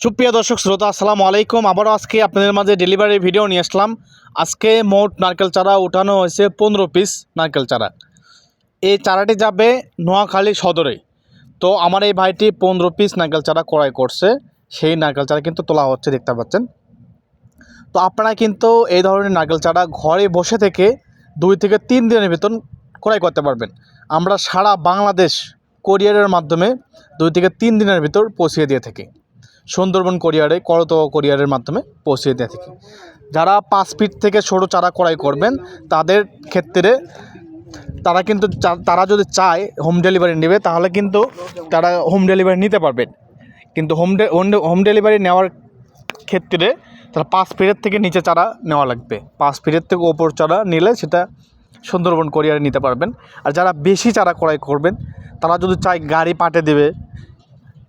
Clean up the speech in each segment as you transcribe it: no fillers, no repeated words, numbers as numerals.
সুপ্রিয় দর্শক শ্রোতা আসসালামু আলাইকুম। আবারও আজকে আপনাদের মাঝে ডেলিভারি ভিডিও নিয়ে আসলাম। আজকে মোট নারকেল চারা উঠানো হয়েছে 15 পিস নারকেল চারা। এই চারাটি যাবে নোয়াখালী সদরে। তো আমার এই ভাইটি 15 পিস নারকেল চারা ক্রয় করছে, সেই নারকেল চারা কিন্তু তোলা হচ্ছে, দেখতে পাচ্ছেন। তো আপনারা কিন্তু এই ধরনের নারকেল চারা ঘরে বসে থেকে 2 থেকে 3 দিনের ভিতর ক্রয় করতে পারবেন। আমরা সারা বাংলাদেশ কোরিয়ারের মাধ্যমে 2 থেকে 3 দিনের ভিতর পৌঁছিয়ে দিয়ে থাকি। সুন্দরবন কোরিয়ারে, করতোয়া কোরিয়ারের মাধ্যমে পৌঁছিয়ে দিয়ে থাকি। যারা 5 ফিট থেকে ছোটো চারা ক্রয় করবেন তাদের ক্ষেত্রে তারা যদি চায় হোম ডেলিভারি নেবে, তাহলে কিন্তু তারা হোম ডেলিভারি নিতে পারবেন। কিন্তু হোম ডেলিভারি নেওয়ার ক্ষেত্রে তারা 5 ফিটের থেকে নিচে চারা নেওয়া লাগবে। 5 ফিটের থেকে ওপর চারা নিলে সেটা সুন্দরবন কোরিয়ারে নিতে পারবেন। আর যারা বেশি চারা ক্রয় করবেন তারা যদি চায় গাড়ি পাঠিয়ে দেবে,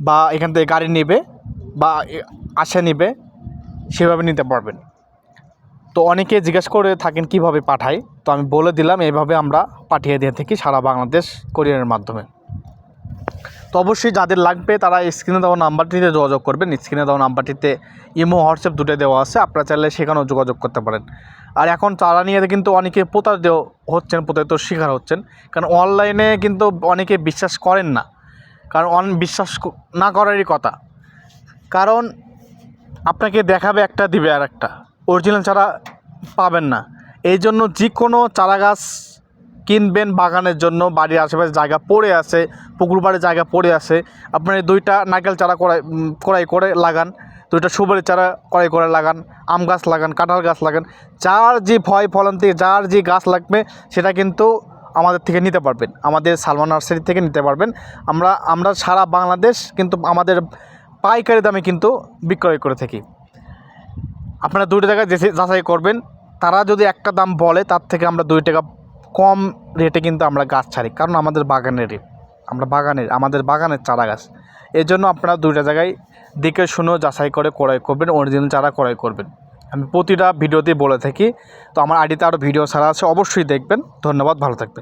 বা এখান থেকে গাড়ি নেবে বা আসে নেবে, সেভাবে নিতে পারবেন। তো অনেকে জিজ্ঞেস করে থাকেন কিভাবে পাঠাই, তো আমি বলে দিলাম এইভাবে আমরা পাঠিয়ে দিয়ে থাকি সারা বাংলাদেশ কোরিয়ারের মাধ্যমে। তো অবশ্যই যাদের লাগবে তারা স্ক্রিনে দেওয়া নাম্বারটিতে যোগাযোগ করবেন। স্ক্রিনে দেওয়া নাম্বারটিতে ইমো, হোয়াটসঅ্যাপ দুটোই দেওয়া আছে, আপনারা চাইলে সেখানেও যোগাযোগ করতে পারেন। আর এখন চারা নিয়ে কিন্তু অনেকে প্রতারিত শিকার হচ্ছেন, কারণ অনলাইনে কিন্তু অনেকে বিশ্বাস করেন না। কারণ বিশ্বাস না করারই কথা, কারণ আপনাকে দেখাবে একটা, দিবে আর একটা, অরিজিনাল চারা পাবেন না। এই জন্য যে কোনো চারা গাছ কিনবেন বাগানের জন্য, বাড়ির আশেপাশে জায়গা পড়ে আছে, পুকুর বাড়ির জায়গা পড়ে আছে, আপনার এই 2টা নারকেল চারা ক্রয় করে লাগান, 2টা সুপারি চারা ক্রয় করে লাগান, আম গাছ লাগান, কাঁঠাল গাছ লাগান। যার যে ফলন থেকে যার যে গাছ লাগবে সেটা কিন্তু আমাদের থেকে নিতে পারবেন, আমাদের সালমান নার্সারি থেকে নিতে পারবেন। আমরা সারা বাংলাদেশ কিন্তু আমাদের পাইকারি দামে কিন্তু বিক্রয় করে থাকি। আপনারা 2 টাকা যাচাই করবেন, তারা যদি একটা দাম বলে তার থেকে আমরা 2 টাকা কম রেটে কিন্তু আমরা গাছ ছাড়ি, কারণ আমাদের বাগানের চারা গাছ। এই জন্য আপনারা 2টা জায়গায় দেখে শুনেও যাচাই করে ক্রয় করবেন, অরিজিনাল চারা ক্রয় করবেন। আমি প্রতিটা ভিডিওতেই বলে থাকি। তো আমার আইডিতে আরও ভিডিও ছাড়া আছে, অবশ্যই দেখবেন। ধন্যবাদ, ভালো থাকবেন।